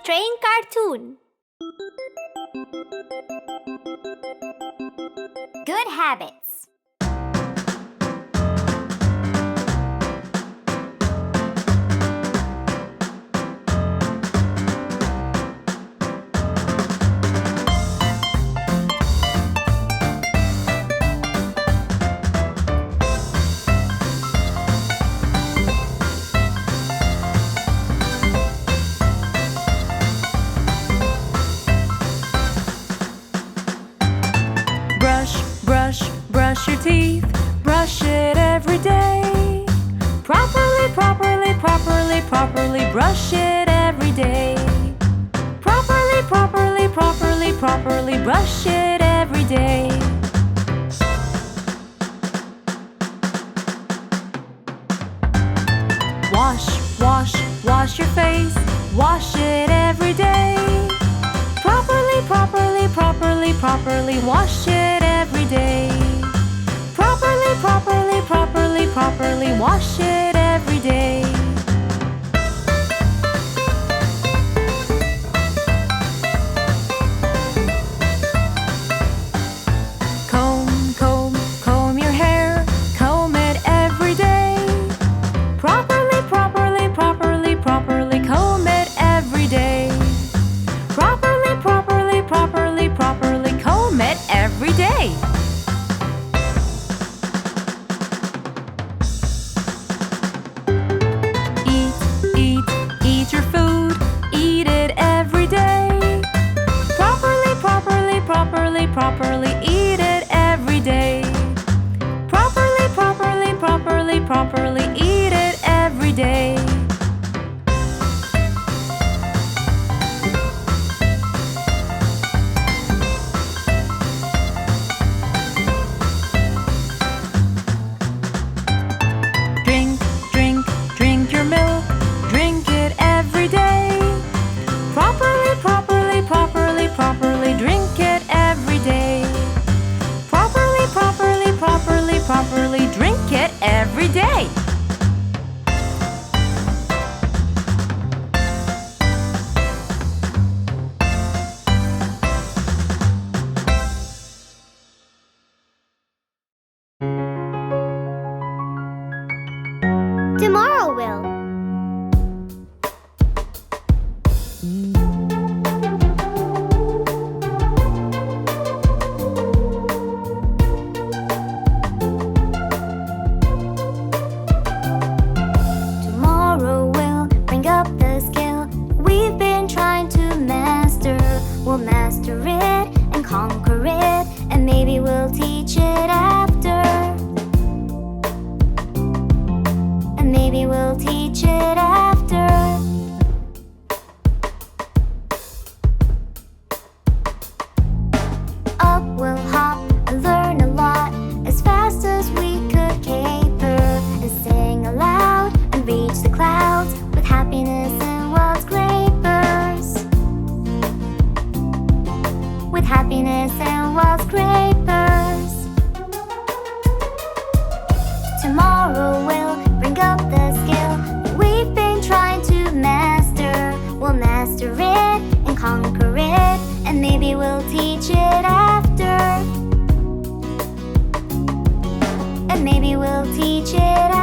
Train cartoon. Good habits. Brush your teeth, brush it every day. Properly brush it every day. Properly brush it every day. Wash your face, wash it every day. Properly wash it every day. Properly wash it every day. Comb your hair, comb it every day. Properly comb it every day. Properly comb it every day. Eat your food, eat it every day. Properly eat it every day. Properly eat it every day. Drink your milk, drink it every day. Properly drink it every day. Properly drink it every day. Tomorrow will. Tomorrow will bring up the skill we've been trying to master. We'll master it and conquer it, and maybe we'll teach it after. And maybe we'll teach it after. Up we'll hop and learn a lot as fast as we could caper, and sing aloud and reach the clouds with happiness and wild scrapers. With happiness and wild scrapers. Tomorrow will bring up the skill that we've been trying to master. We'll master it and conquer it, and maybe we'll teach it after. And maybe we'll teach it after.